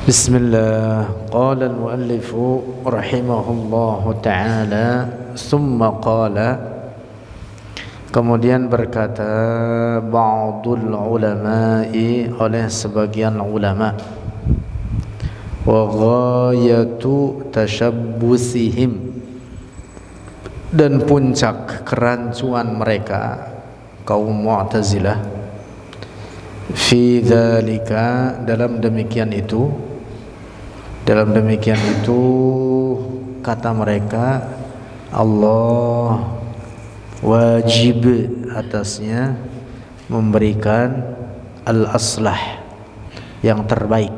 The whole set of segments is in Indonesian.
Bismillah. Qala al-muallif rahimahullahu ta'ala, thumma qala, kemudian berkata ba'dul ulama'i, oleh sebagian ulama, wa ghayatu tashabbusihim, dan puncak kerancuan mereka kaum Mu'tazilah, fi dzalika, dalam demikian itu kata mereka, Allah wajib atasnya memberikan al-aslah, yang terbaik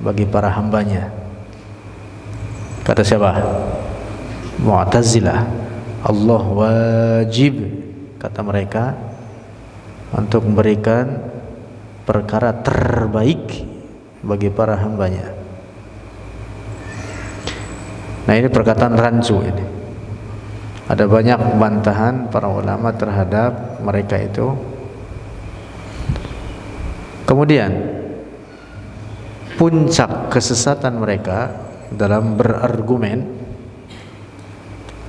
bagi para hambanya. Kata siapa? Mu'tazilah. Allah wajib, kata mereka, untuk memberikan perkara terbaik bagi para hambanya. Nah, ini perkataan rancu ini. Ada banyak bantahan para ulama terhadap mereka itu. Kemudian puncak kesesatan mereka dalam berargumen,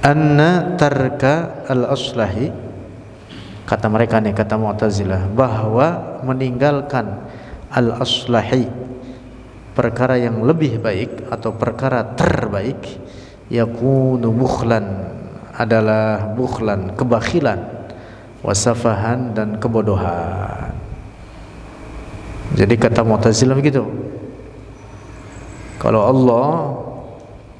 anna tarka al-aslahi, kata mereka nih, kata Mu'tazilah, bahwa meninggalkan al-aslahi, perkara yang lebih baik atau perkara terbaik, yakunu bukhlan, adalah bukhlan, kebakhilan, wasafahan, dan kebodohan. Jadi kata Mu'tazilah begitu, kalau Allah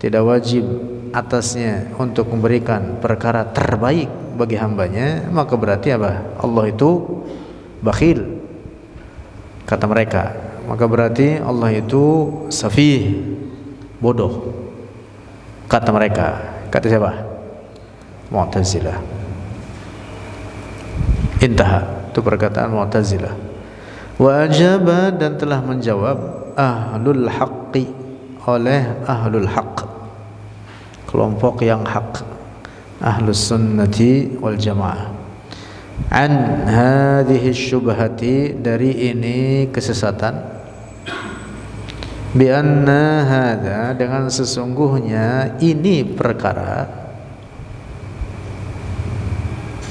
tidak wajib atasnya untuk memberikan perkara terbaik bagi hambanya, maka berarti apa? Allah itu bakhil, kata mereka. Maka berarti Allah itu safih, bodoh, kata mereka. Kata siapa? Mu'tazilah. Intaha, itu perkataan Mu'tazilah. Wa ajaba, dan telah menjawab, ahlul haqqi, oleh ahlul haqq, kelompok yang hak, ahlus sunnati wal jamaah, an hadhihi syubhati, dari ini kesesatan, bi anna hadza, dengan sesungguhnya ini perkara,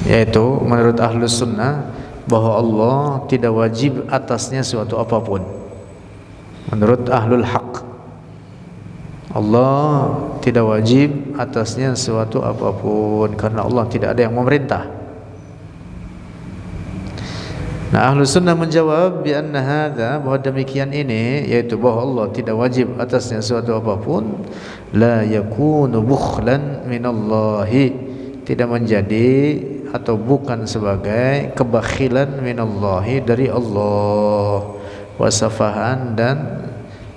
yaitu menurut ahlus sunnah bahwa Allah tidak wajib atasnya suatu apapun. Menurut ahlul haq, Allah tidak wajib atasnya suatu apapun, karena Allah tidak ada yang memerintah. Nah, ahlus sunnah menjawab bi anna hadza, bahwa demikian ini, yaitu bahwa Allah tidak wajib atasnya suatu apapun, la yakunu bukhlan minallahi, tidak menjadi atau bukan sebagai kebakhilan minallahi, dari Allah, wasafahan, dan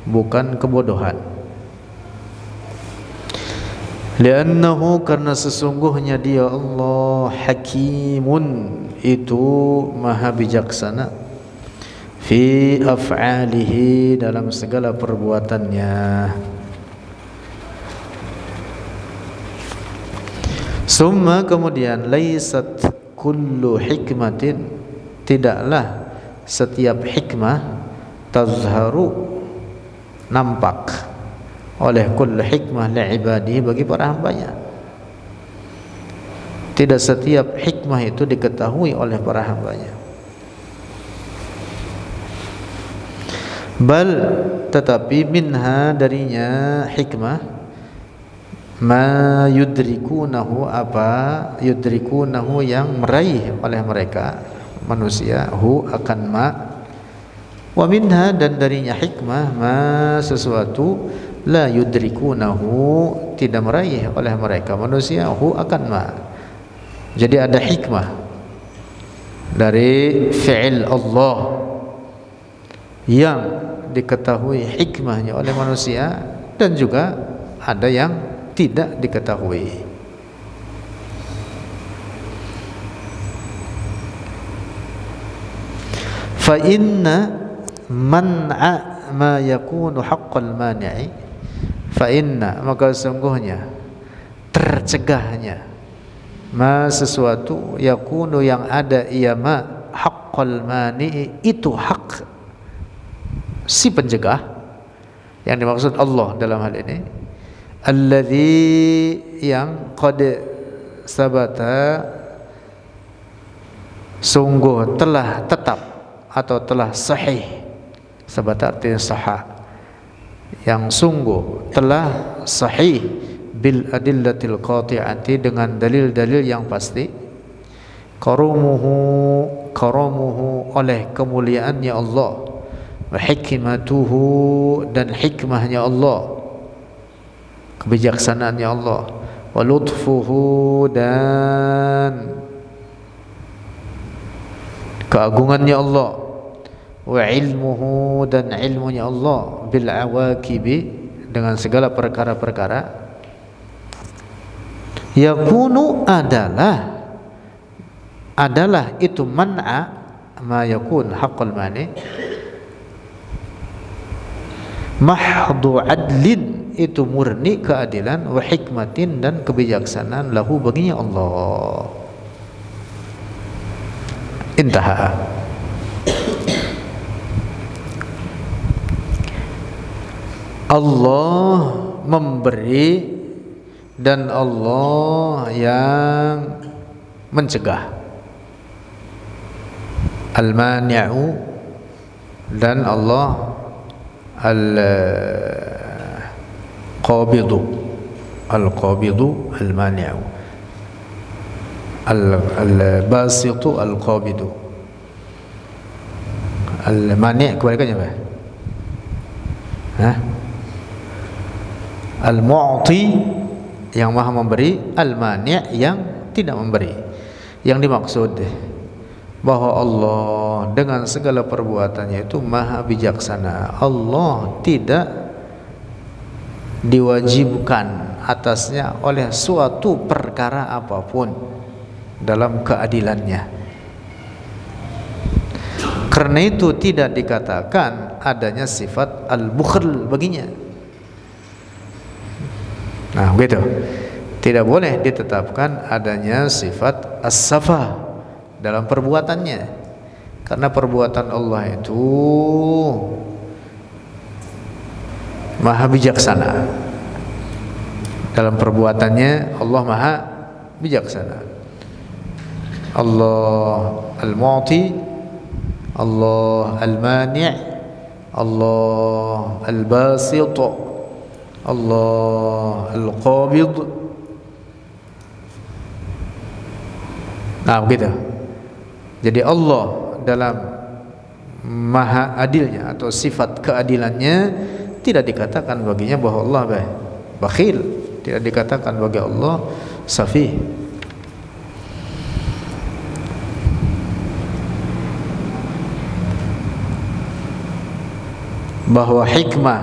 bukan kebodohan. Li'annahu, karena sesungguhnya dia Allah, hakimun, itu maha bijaksana, fi af'alihi, dalam segala perbuatannya. Summa, kemudian, laisat kullu hikmatin, tidaklah setiap hikmah, tazharu, nampak, oleh kullu hikmah li'ibadihi, bagi para hambanya. Tidak setiap hikmah itu diketahui oleh para hambanya. Bal, tetapi, minha, darinya hikmah, ma yudrikunahu, apa yudrikunahu, yang meraih oleh mereka manusia, hu, akan ma, wa minha, dan darinya hikmah, ma, sesuatu, la yudrikunahu, tidak meraih oleh mereka manusia, hu, akan ma. Jadi ada hikmah dari fi'il Allah yang diketahui hikmahnya oleh manusia, dan juga ada yang tidak diketahui. Fa inna man'a ma yakunu haqqal mani'i, fa inna, maka sungguhnya tercegahnya, ma, sesuatu, yakunu, yang ada, ia ma, haqqal mani'i, itu hak si pencegah, Yang dimaksud Allah dalam hal ini alladzi, yang qad sabata, sungguh telah tetap atau telah sahih. Sabata artinya sahah, yang sungguh telah sahih bil adillatil qati'ati, dengan dalil-dalil yang pasti. Karumuhu oleh kemuliaannya Allah, wa hikmatuhu, dan hikmahnya Allah, kebijaksanaannya Allah, wa lutfuhu, dan keagungannya Allah, wa ilmuhu, dan ilmunya Allah, bil awaqibi, dengan segala perkara-perkara. Yakunu adalah itu man'a ma yakun haqqal mani, mahdhu adlin, itu murni keadilan, wa hikmatin, dan kebijaksanaan, lahu, baginya Allah. Intaha. Allah memberi dan Allah yang mencegah. Al-mani'u, dan Allah al-qabidu. Al-qabidu, al-mani'u. Al-basitu, al-qabidu. Al-mani' kebalikannya apa? Hah? Al-mu'ti, yang maha memberi. Al-mani', yang tidak memberi. Yang dimaksud bahwa Allah dengan segala perbuatannya itu maha bijaksana. Allah tidak diwajibkan atasnya oleh suatu perkara apapun dalam keadilannya. Karena itu tidak dikatakan adanya sifat al-bukhl baginya. Nah, begitu. Tidak boleh ditetapkan adanya sifat as-safa dalam perbuatannya, karena perbuatan Allah itu maha bijaksana. Dalam perbuatannya Allah maha bijaksana. Allah al-mu'ti, Allah al-mani', Allah al-basit, Allah al-qabid. Nah, begitu. Jadi Allah dalam maha adilnya atau sifat keadilannya tidak dikatakan baginya bahwa Allah bakhil, tidak dikatakan bagi Allah safih. Bahwa hikmah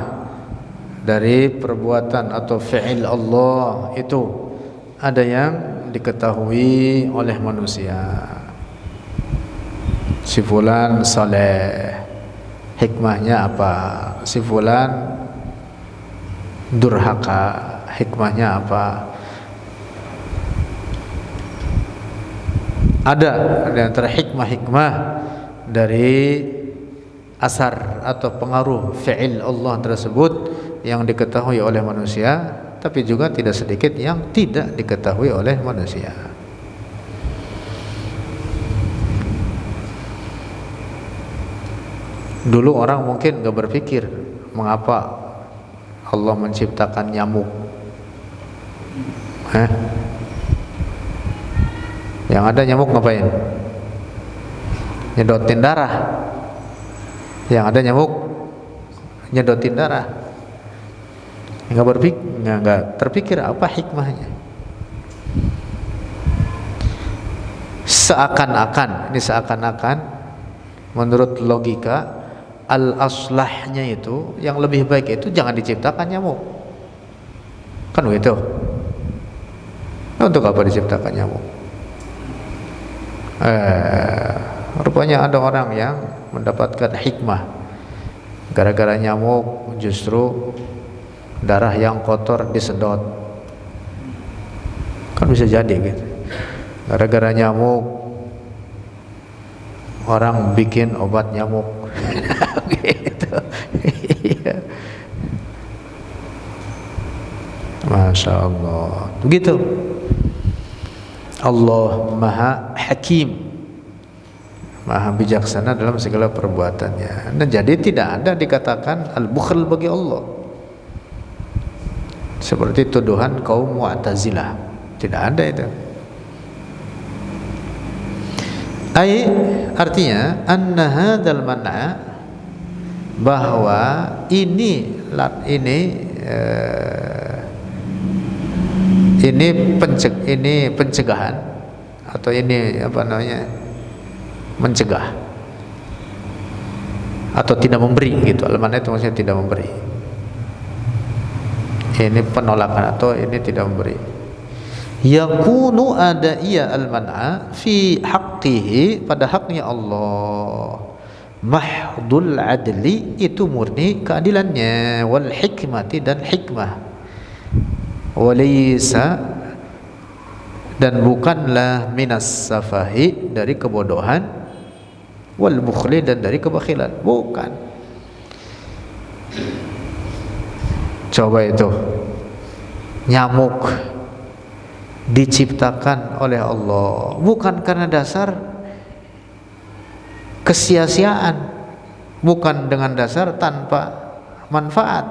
dari perbuatan atau fi'il Allah itu ada yang diketahui oleh manusia. Si fulan saleh, hikmahnya apa? Si fulan durhaka, hikmahnya apa? Ada di antara hikmah-hikmah dari asar atau pengaruh fi'il Allah tersebut yang diketahui oleh manusia, tapi juga tidak sedikit yang tidak diketahui oleh manusia. Dulu orang mungkin gak berpikir mengapa Allah menciptakan nyamuk. Yang ada nyamuk ngapain? Nyedotin darah. Yang ada nyamuk nyedotin darah. Nggak terpikir apa hikmahnya. Seakan-akan menurut logika al-aslahnya itu yang lebih baik itu jangan diciptakan nyamuk. Kan begitu. Nah, untuk apa diciptakan nyamuk? Rupanya ada orang yang mendapatkan hikmah gara-gara nyamuk, justru darah yang kotor disedot. Kan bisa jadi gitu. Gara-gara nyamuk orang bikin obat nyamuk. Gitu. Masya Allah. Begitu. Allah Maha Hakim, Maha bijaksana dalam segala perbuatannya. Nah, jadi tidak ada dikatakan al-bukhl bagi Allah seperti tuduhan kaum Mu'tazilah. Tidak ada itu. Artinya anna hadzal man'a, bahwa ini pencegahan, atau ini apa namanya, mencegah atau tidak memberi gitu. Al-man'a itu maksudnya tidak memberi. Ini penolakan atau ini tidak memberi. Yakunu ada iya al-man'a fi haqqihi, pada haknya Allah, mahdul adli, itu murni keadilannya, wal hikmati, dan hikmah, walaysa, dan bukanlah, minas safahi, dari kebodohan, wal bukhli, dan dari kebakhilan, bukan. Coba itu, nyamuk diciptakan oleh Allah bukan karena dasar kesia-siaan, bukan dengan dasar tanpa manfaat,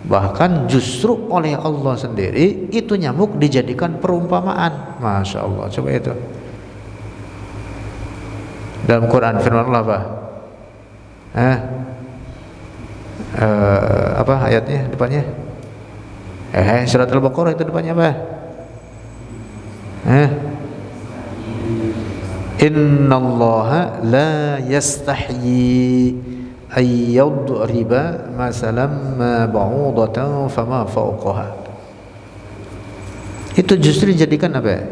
bahkan justru oleh Allah sendiri itu nyamuk dijadikan perumpamaan. Masya Allah. Coba itu dalam Quran, firman Allah apa ayatnya depannya? Surat Al-Baqarah itu depannya apa? Innallaha la yastahyi ay yadriba masalan ma ba'udatan fama fawqaha. Itu justru dijadikan apa?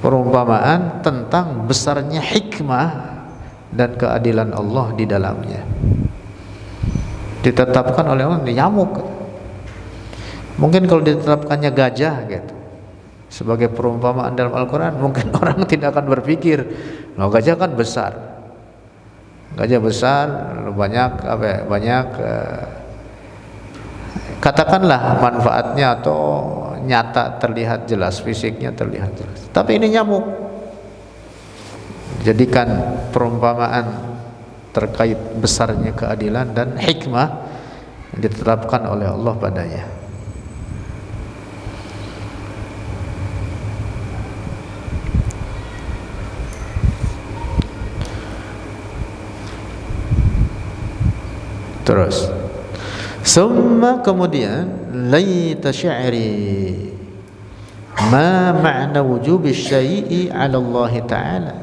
Perumpamaan tentang besarnya hikmah dan keadilan Allah di dalamnya. Ditetapkan oleh Allah nyamuk. Mungkin kalau ditetapkannya gajah gitu sebagai perumpamaan dalam Al-Quran, mungkin orang tidak akan berpikir, loh gajah kan besar, gajah besar, banyak katakanlah manfaatnya atau nyata terlihat jelas, fisiknya terlihat jelas. Tapi ini nyamuk, jadikan perumpamaan terkait besarnya keadilan dan hikmah yang ditetapkan oleh Allah padanya. Terus summa, kemudian, laita syi'ri ma ma'na wujubi syai'i 'ala Allah ta'ala.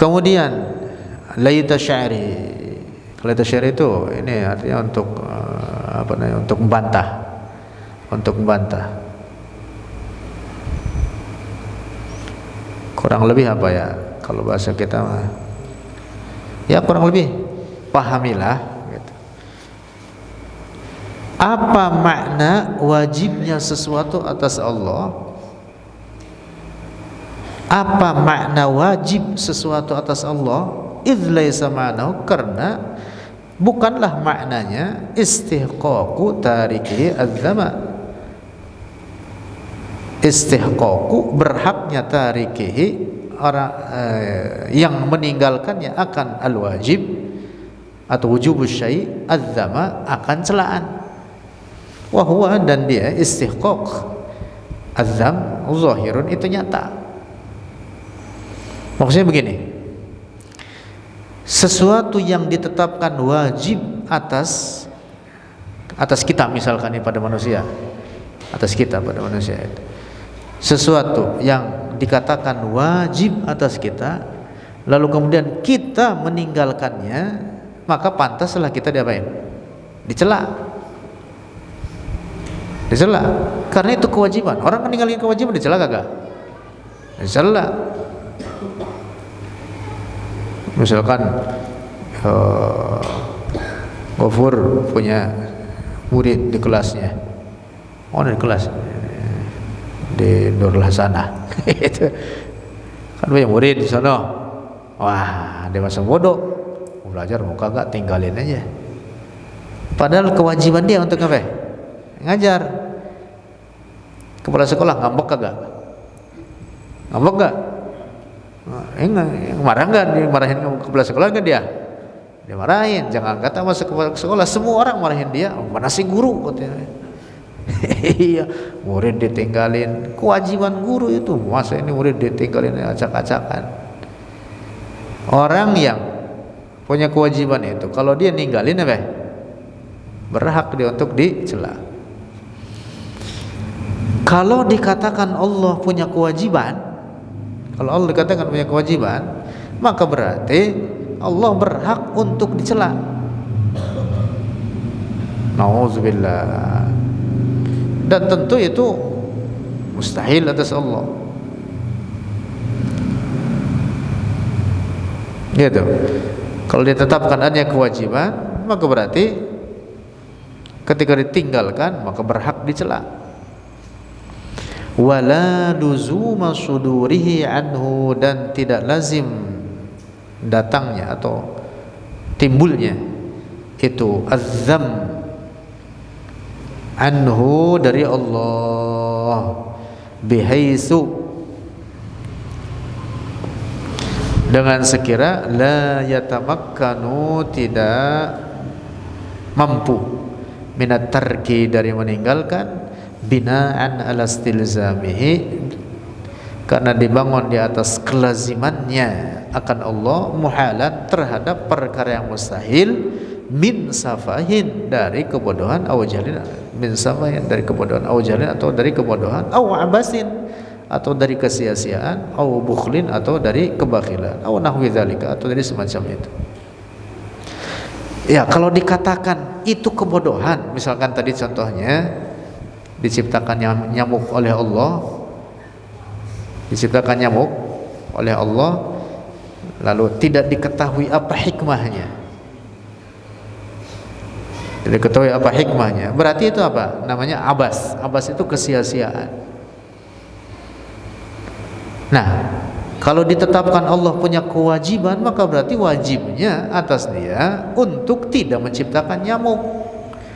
Kemudian laita syi'ri, laita syi'ri itu ini artinya untuk untuk membantah. Kurang lebih apa ya kalau bahasa kita mah, ya kurang lebih pahamilah gitu. Apa makna wajibnya sesuatu atas Allah? Apa makna wajib sesuatu atas Allah? Idz laisa ma'nahu, karena bukanlah maknanya istihqaqu tarikihi adz-dzama. Istihqaqu, berhaknya, tarikihi, orang yang meninggalkannya, akan al-wajib atau wujubus syai' adz-dzama, akan celaan. Wa huwa, dan dia istihqaq adz-dzam zahirun, itu nyata. Maksudnya begini, sesuatu yang ditetapkan wajib atas kita, misalkan pada manusia, atas kita pada manusia itu, sesuatu yang dikatakan wajib atas kita, lalu kemudian kita meninggalkannya, maka pantaslah kita diapain? Dicela. Karena itu kewajiban. Orang meninggalkan kewajiban dicela kagak? Dicela. Misalkan Gofur punya murid di kelasnya, di kelas di Nurul Hasanah itu kan banyak murid di sana. Wah, dia masa bodoh, belajar mau kagak tinggalin aja. Padahal kewajiban dia untuk apa? Ngajar. Kepala sekolah ngambek kagak? Ngambek gak? Marah nggak? Dimarahin kepala sekolah nggak dia? Dimarahin. Jangan kata masuk kepala sekolah, semua orang marahin dia. Mana si guru? Katanya. Iya, murid ditinggalin. Kewajiban guru itu, masa ini murid ditinggalin acak-acakan. Orang yang punya kewajiban itu, kalau dia ninggalin apa? Berhak dia untuk dicela. Kalau dikatakan Allah punya kewajiban, kalau Allah dikatakan punya kewajiban, maka berarti Allah berhak untuk dicela. Nauzubillah. Dan tentu itu mustahil atas Allah. Gitu. Kalau ditetapkan adanya kewajiban, maka berarti ketika ditinggalkan maka berhak dicela. Wala luzuma sudurihi anhu, dan tidak lazim datangnya atau timbulnya itu azzam anhu dari Allah, bihaisu, dengan sekira la yatamakkanu, tidak mampu, minat tarki, dari meninggalkan, binaan ala istilzamihi, karena dibangun di atas kelazimannya akan Allah, muhalan, terhadap perkara yang mustahil, min safahin, dari kebodohan, aw jahlin, min safahin, dari kebodohan, aw jahlin, atau dari kebodohan, aw abasin, atau dari kesia-siaan, aw bukhlin, atau dari kebakilan, aw nahwi dzalika, atau dari semacam itu. Ya, kalau dikatakan itu kebodohan, misalkan tadi contohnya diciptakan nyamuk oleh Allah, diciptakan nyamuk oleh Allah, lalu tidak diketahui apa hikmahnya. Tidak diketahui apa hikmahnya. Berarti itu apa? Namanya abas. Abas itu kesia-siaan. Nah, kalau ditetapkan Allah punya kewajiban, maka berarti wajibnya atas dia untuk tidak menciptakan nyamuk.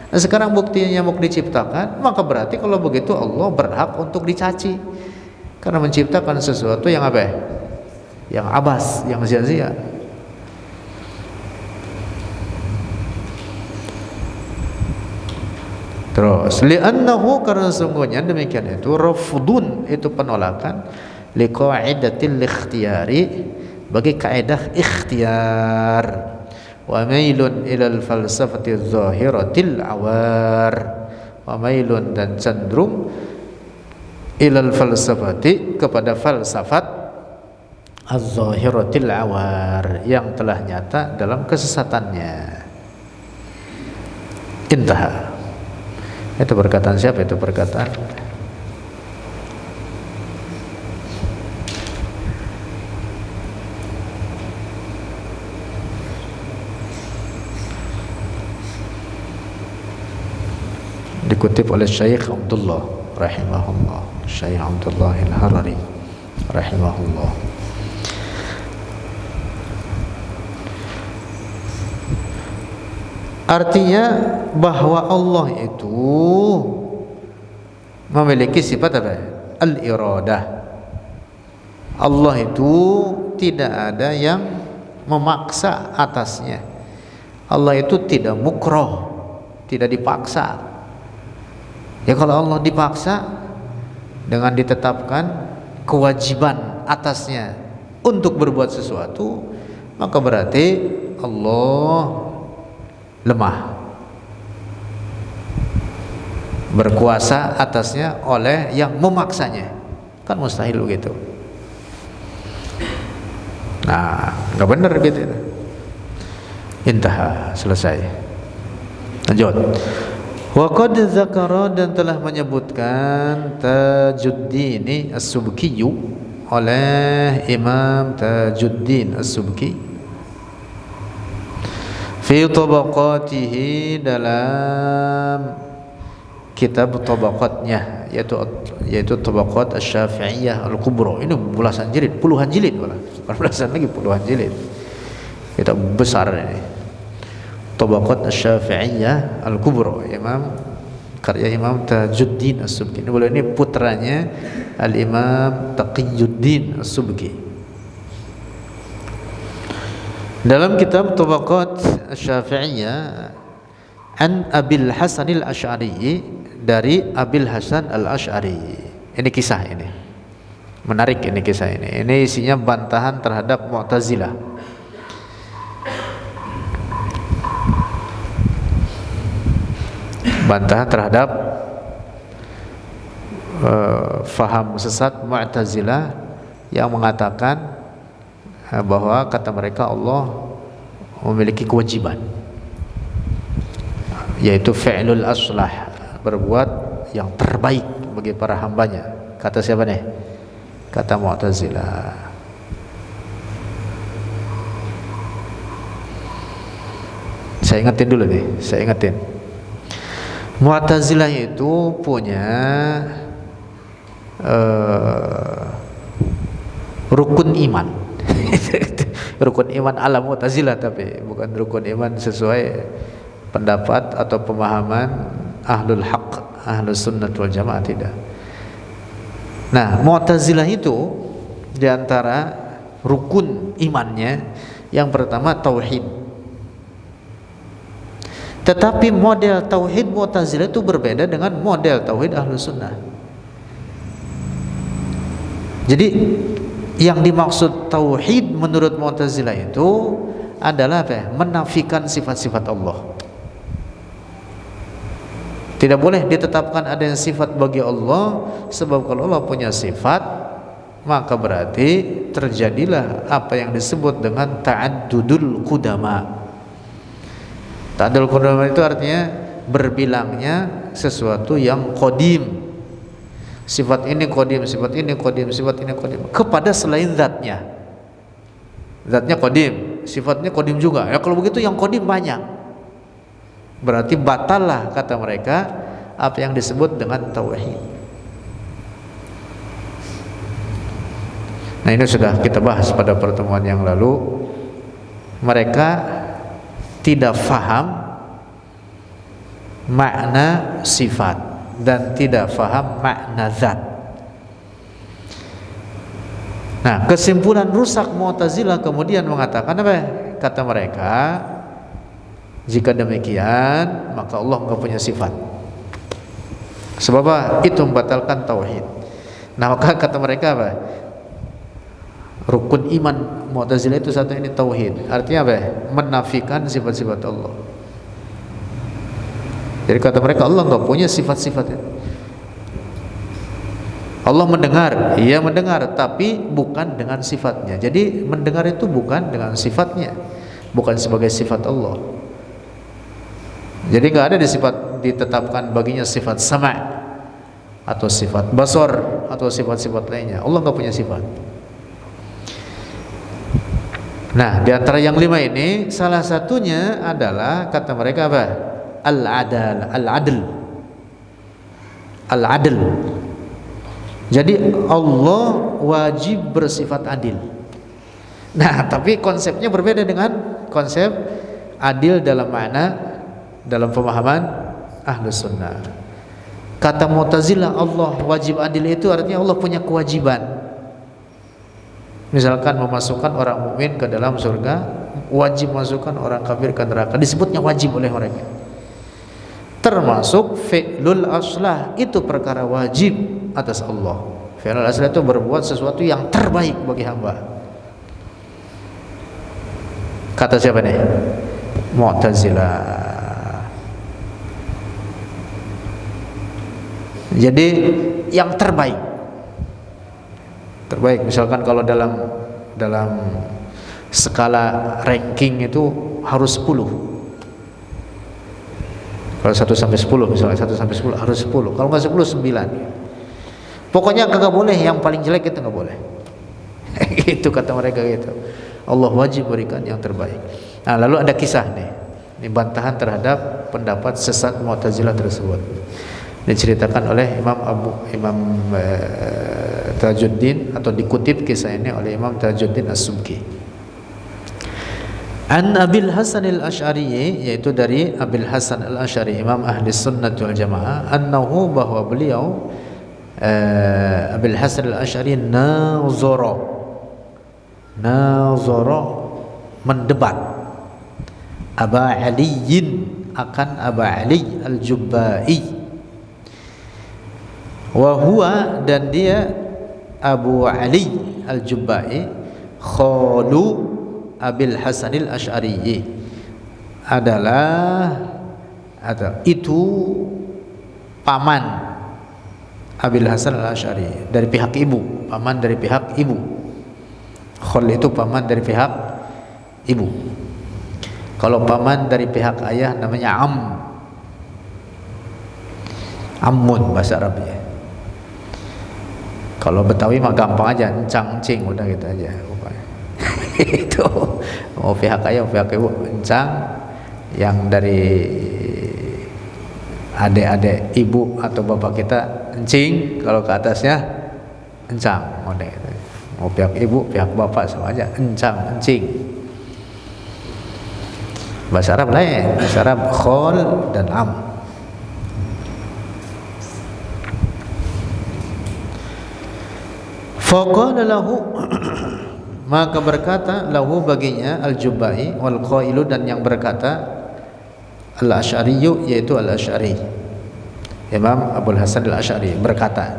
Nah, sekarang buktinya nyamuk diciptakan, maka berarti kalau begitu Allah berhak untuk dicaci, karena menciptakan sesuatu yang apa? Yang abas, yang sia-sia. Terus li'annahu, karena sungguhnya demikian itu, rafdun, itu penolakan, liqa'idatil ikhtiyari, bagi kaidah ikhtiar, wa mailun ilal falsafati zahiratil awar, wa mailun, dan cenderung, ilal falsafati, kepada falsafat, az-zahiratil awar, yang telah nyata dalam kesesatannya. Intaha. Itu perkataan siapa? Itu perkataan dikutip oleh Syekh Abdullah rahimahullah, Syekh Abdullah Al-Harari rahimahullah. Artinya bahwa Allah itu memiliki sifat apa? Al-iradah. Allah itu tidak ada yang memaksa atasnya. Allah itu tidak mukroh, tidak dipaksa. Ya, kalau Allah dipaksa dengan ditetapkan kewajiban atasnya untuk berbuat sesuatu, maka berarti Allah lemah, berkuasa atasnya oleh yang memaksanya. Kan mustahil begitu. Nah, nggak benar gitu. Intaha, selesai. Lanjut. Wa qad dzakara, dan telah menyebutkan, Tajuddin As-Subki, oleh Imam Tajuddin As-Subki, fi tabaqatihi, dalam kitab tabaqatnya, yaitu tabaqat Asy-Syafi'iyah Al-Kubra. Ini belasan jilid, puluhan jilid malah. Bukan belasan lagi, puluhan jilid. kitab besar ini, Tabaqat Asy-Syafi'iyah Al-Kubra, karya Imam Tajuddin As-Subki. Ini putranya Al-Imam Taqiyuddin As-Subki. Dalam kitab Tabaqat Asy-Syafi'iyah an Abil Hasan Al-Asy'ari, dari Abil Hasan Al-Asy'ari. Ini kisah ini. Menarik ini kisah ini. Ini isinya bantahan terhadap Mu'tazilah. Bantahan terhadap faham sesat Mu'tazilah yang mengatakan bahwa kata mereka Allah memiliki kewajiban, yaitu fi'lul aslah, berbuat yang terbaik bagi para hambanya. Kata siapa nih? Kata Mu'tazilah. Saya ingetin dulu nih, Mu'tazilah itu punya rukun iman. Rukun iman ala Mu'tazilah, tapi bukan rukun iman sesuai pendapat atau pemahaman ahlul haq, ahlus sunnah wal jamaah, tidak. Nah, Mu'tazilah itu diantara rukun imannya yang pertama tauhid. Tetapi model tauhid Mu'tazilah itu berbeda dengan model tauhid ahlus sunnah. Jadi yang dimaksud tauhid menurut Mu'tazilah itu adalah apa? Menafikan sifat-sifat Allah. Tidak boleh ditetapkan ada yang sifat bagi Allah, sebab kalau Allah punya sifat, maka berarti terjadilah apa yang disebut dengan ta'addudul qudama. Ta'addudul qudama itu artinya berbilangnya sesuatu yang qadim. Sifat ini qadim, sifat ini qadim, sifat ini qadim kepada selain zatnya. Zatnya qadim, sifatnya qadim juga. Ya kalau begitu yang qadim banyak. Berarti batallah kata mereka apa yang disebut dengan tauhid. Nah, ini sudah kita bahas pada pertemuan yang lalu. Mereka tidak faham makna sifat dan tidak faham makna zat. Nah, kesimpulan rusak Mu'tazilah kemudian mengatakan apa? Kata mereka, jika demikian maka Allah enggak punya sifat. Sebab apa? Itu membatalkan tauhid. Nah, maka kata mereka apa? Rukun iman Mu'tazilah itu satu ini tauhid. Artinya apa? Menafikan sifat-sifat Allah. Jadi kata mereka Allah enggak punya sifat-sifat. Allah mendengar, iya mendengar, tapi bukan dengan sifatnya. Jadi mendengar itu bukan dengan sifatnya, bukan sebagai sifat Allah. Jadi nggak ada ditetapkan baginya sifat sama' atau sifat basar atau sifat-sifat lainnya. Allah nggak punya sifat. Nah, di antara yang 5 ini salah satunya adalah kata mereka apa? Al-adl. Jadi Allah wajib bersifat adil. Nah, tapi konsepnya berbeda dengan konsep adil dalam makna dalam pemahaman ahlus sunnah. Kata Mu'tazilah Allah wajib adil itu artinya Allah punya kewajiban. Misalkan memasukkan orang mukmin ke dalam surga, wajib masukkan orang kafir ke neraka, disebutnya wajib oleh mereka. Termasuk fi'lul aslah, itu perkara wajib atas Allah. Fi'lul aslah itu berbuat sesuatu yang terbaik bagi hamba. Kata siapa nih? Mu'tazilah. Jadi yang terbaik misalkan kalau dalam skala ranking itu harus 10. Kalau 1 sampai 10 misalnya 1 sampai 10 harus 10. Kalau enggak 10 9. Pokoknya kagak boleh yang paling jelek itu enggak boleh. Itu kata mereka gitu. Allah wajib berikan yang terbaik. Nah, lalu ada kisah nih. Ini bantahan terhadap pendapat sesat Mu'tazilah tersebut. Diceritakan oleh Imam Tajuddin, atau dikutip kisah ini oleh Imam Tajuddin As-Subki. An Abil Hasan al-Asy'ari, yaitu dari Abil Hasan al-Asy'ari, Imam Ahli Sunnah wal Jamaah, annahu, bahwa beliau Abil Hasan al-Asy'ari nazara mendebat Aba Aliyin, akan Aba Ali al-Jubba'i, wa huwa, dan dia Abu Ali al-Jubba'i, khalu Abil Hasan al-Asy'ari, adalah itu paman Abil Hasan al-Asy'ari dari pihak ibu, paman dari pihak ibu. Khol itu paman dari pihak ibu. Kalau paman dari pihak ayah namanya ammun bahasa Arabnya. Kalau Betawi mah gampang aja, encang encing, udah gitu aja. Itu mau pihak ayah, mau pihak ibu, encang. Yang dari adik-adik ibu atau bapak kita encing, kalau ke atasnya encang, udah gitu. Mau pihak ibu, pihak bapak sama aja, encang, encing. Bahasa Arab lain, bahasa Arab khol dan am. Faqala lahu, maka berkata lahu baginya al-Jubba'i, wal qailu, dan yang berkata al-Asy'ari, yaitu al-Asy'ari, Imam Abul Hasan al-Asy'ari berkata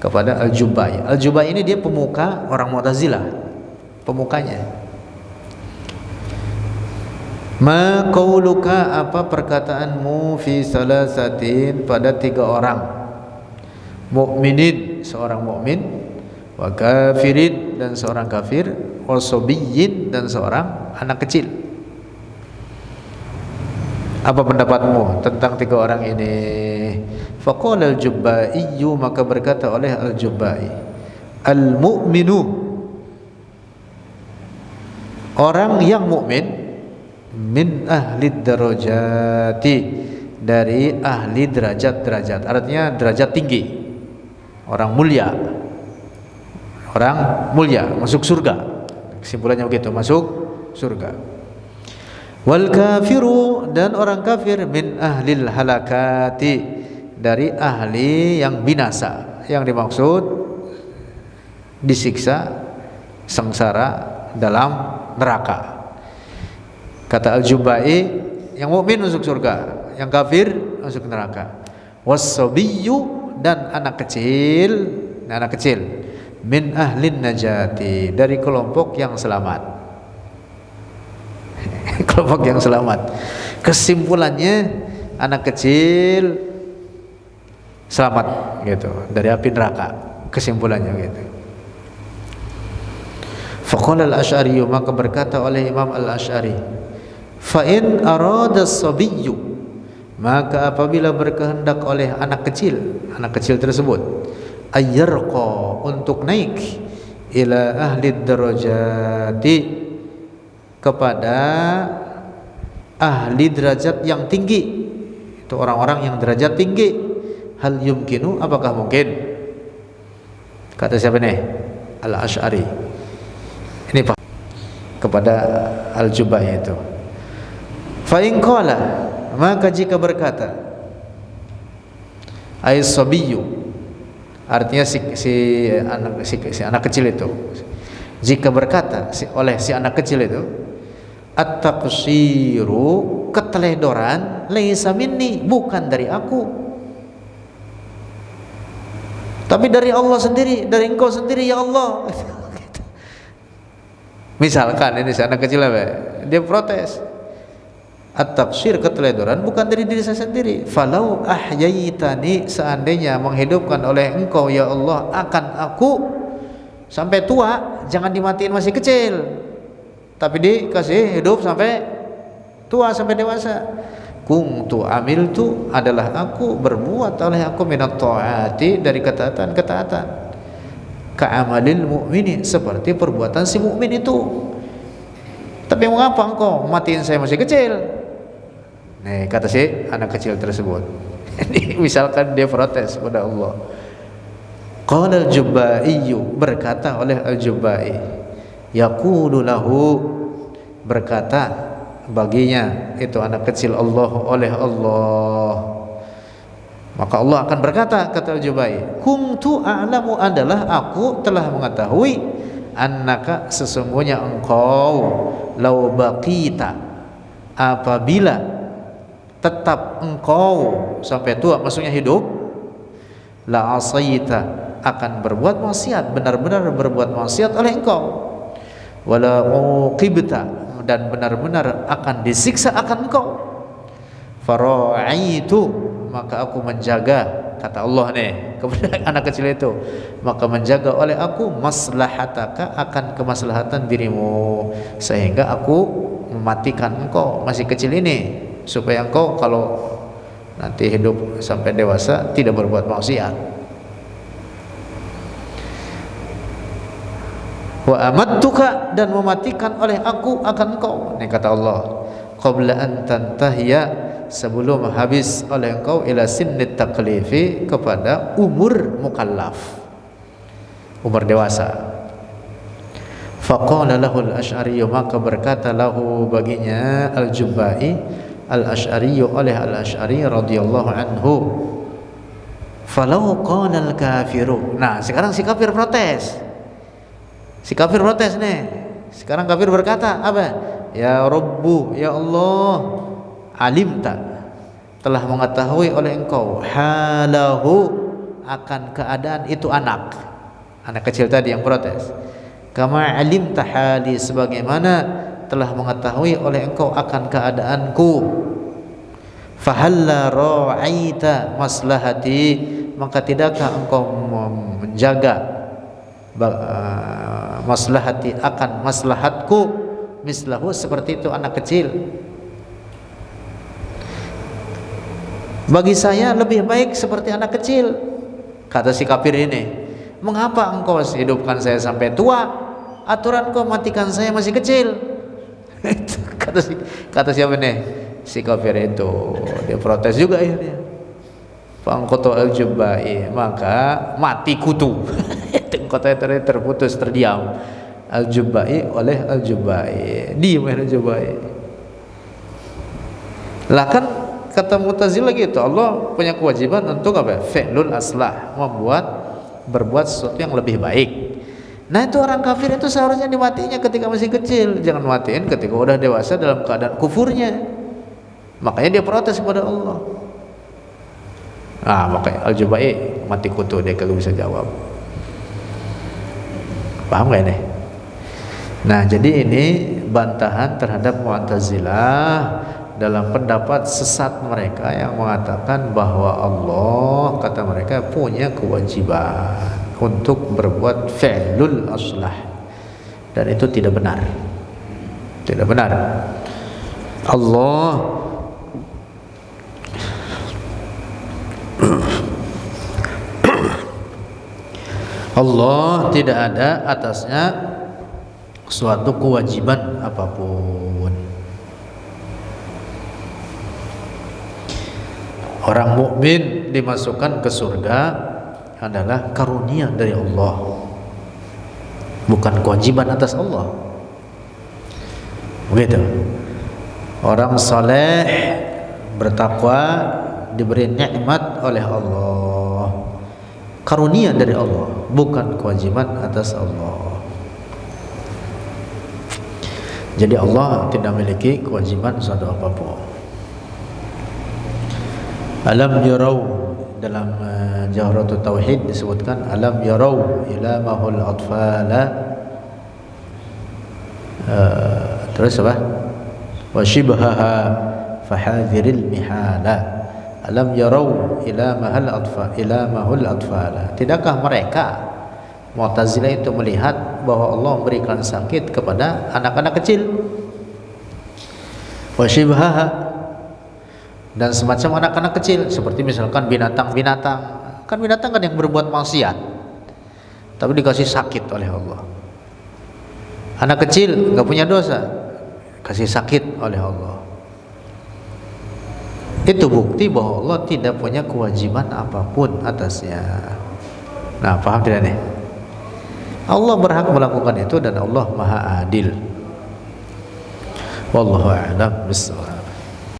kepada al-Jubba'i. Al-Jubba'i ini dia pemuka orang Mu'tazilah, pemukanya. Ma qauluka, apa perkataanmu, fi salasatin, pada 3 orang, mukminin, seorang mukmin, wa kafirin, dan seorang kafir, wa sobiyyin, dan seorang anak kecil. Apa pendapatmu tentang 3 orang ini? Faqala al-Jubba'i, maka berkata oleh al-Jubba'i, al-mu'minu, orang yang mukmin, min ahli darajati, dari ahli derajat-derajat, artinya derajat tinggi, orang mulia, masuk surga. Kesimpulannya begitu, masuk surga. Wal kafiru, dan orang kafir, min ahlil halakati, dari ahli yang binasa, yang dimaksud disiksa, sengsara dalam neraka. Kata al-Jubba'i, yang mukmin masuk surga, yang kafir masuk neraka. Was-sabiyyu, dan anak kecil, min ahlin najati, dari kelompok yang selamat. Kelompok yang selamat. Kesimpulannya, anak kecil selamat gitu dari api neraka. Kesimpulannya gitu. Faqala al-Asy'ari, maka berkata oleh Imam al-Asy'ari, fa in arada as-sabiyyu, maka apabila berkehendak oleh anak kecil tersebut, ayyarqa, untuk naik, ila ahli darajati, kepada ahli derajat yang tinggi, itu orang-orang yang derajat tinggi, hal yumkinu, apakah mungkin? Kata siapa nih? Al-Asy'ari. Ini Pak kepada al-Jubba'i itu. Fa in qala, maka jika berkata, as-sabiyyu, artinya si anak kecil itu, jika berkata oleh si anak kecil itu, at-taqsiru, keteledoran, laisa minni, bukan dari aku, tapi dari Allah sendiri, dari engkau sendiri ya Allah. Misalkan ini si anak kecil apa? Dia protes, at-taqsir, keteledoran, bukan dari diri saya sendiri. Falau ahyaitani, seandainya menghidupkan oleh engkau ya Allah akan aku sampai tua, jangan dimatiin masih kecil, tapi dikasih hidup sampai tua, sampai dewasa. Kuntu amiltu, adalah aku berbuat oleh aku, minat ta'ati, dari ketaatan, ka'amalil mu'mini, seperti perbuatan si mukmin itu. Tapi mengapa engkau matiin saya masih kecil? Nih kata si anak kecil tersebut. Misalkan dia protes pada Allah. Qala al-Jubba'i, berkata oleh al-Jubba'i, yaqulu lahu, berkata baginya itu anak kecil oleh Allah, maka Allah akan berkata, kata Al-Jubai, kuntu a'lamu, adalah aku telah mengetahui, annaka, sesungguhnya engkau, lau baqita, apabila tetap engkau sampai tua, maksudnya hidup, la asaita, akan berbuat maksiat, benar-benar berbuat maksiat oleh engkau, wala uqibta, dan benar-benar akan disiksa akan engkau, fara'aitu, maka aku menjaga, kata Allah nih kepada anak kecil itu, maka menjaga oleh aku maslahataka, akan kemaslahatan dirimu, sehingga aku mematikan engkau masih kecil ini, supaya engkau kalau nanti hidup sampai dewasa tidak berbuat maksiat. Wa amattuka, dan mematikan oleh aku akan engkau, ini kata Allah, qabla an tantahiya, sebelum habis oleh engkau, ila sinnit taklifi, kepada umur mukallaf, umur dewasa. Faqala lahu al-Asy'ari, maka berkata lahu baginya Al-Jubai, Al-Asy'ari, oleh Al-Asy'ari radhiyallahu anhu, falau qala al-kafiru. Nah, sekarang si kafir protes. Si kafir protes nih. Sekarang kafir berkata apa? Ya Rabbu, ya Allah, alimta, telah mengetahui oleh engkau, halahu, akan keadaan itu anak kecil tadi yang protes, kama alimta hali, sebagaimana telah mengetahui oleh engkau akan keadaanku, fahalla ra'aita maslahati, maka tidakkah engkau menjaga maslahati, akan maslahatku, mislahu, seperti itu anak kecil. Bagi saya lebih baik seperti anak kecil, kata si kafir ini. Mengapa engkau hidupkan saya sampai tua, aturan kau matikan saya masih kecil? kata siapa nih? Si kafir itu. Dia protes juga akhirnya. Fangqata al-Jubai, maka mati kutu. Kota terputus, terdiam Al-Jubai oleh Al-Jubai, diam Al-Jubai. Lah kan kata Mu'tazilah gitu, Allah punya kewajiban untuk apa? Fi'lul aslah, berbuat sesuatu yang lebih baik. Nah, itu orang kafir itu seharusnya dimatinya ketika masih kecil, jangan matiin ketika udah dewasa dalam keadaan kufurnya. Makanya dia protes kepada Allah. Nah, makanya Al-Jubai mati kutu, dia kagak bisa jawab. Paham gak ini? Nah, jadi ini bantahan terhadap Mu'tazilah dalam pendapat sesat mereka yang mengatakan bahwa Allah, kata mereka, punya kewajiban untuk berbuat fi'lul aslah, dan itu tidak benar. Tidak benar. Allah tidak ada atasnya suatu kewajiban apapun. Orang mukmin dimasukkan ke surga adalah karunia dari Allah, bukan kewajiban atas Allah. Begitu. Orang saleh bertakwa diberi nikmat oleh Allah, karunia dari Allah, bukan kewajiban atas Allah. Jadi Allah tidak memiliki kewajiban suatu apapun. Alam yarau, dalam Jawharatul Tauhid disebutkan alam yarau ila mahul atfala, terus apa? Wa shibhaha fahadhiril mihala. Alam yarau ila mahul atfala. Tidakkah mereka Mu'tazilah itu melihat bahwa Allah memberikan sakit kepada anak-anak kecil? Wa shibhaha, dan semacam anak-anak kecil, seperti misalkan binatang-binatang. Kan binatang kan yang berbuat maksiat, tapi dikasih sakit oleh Allah. Anak kecil gak punya dosa, kasih sakit oleh Allah. Itu bukti bahwa Allah tidak punya kewajiban apapun atasnya. Nah, paham tidak nih? Allah berhak melakukan itu dan Allah maha adil. Wallahu a'lam bishawab.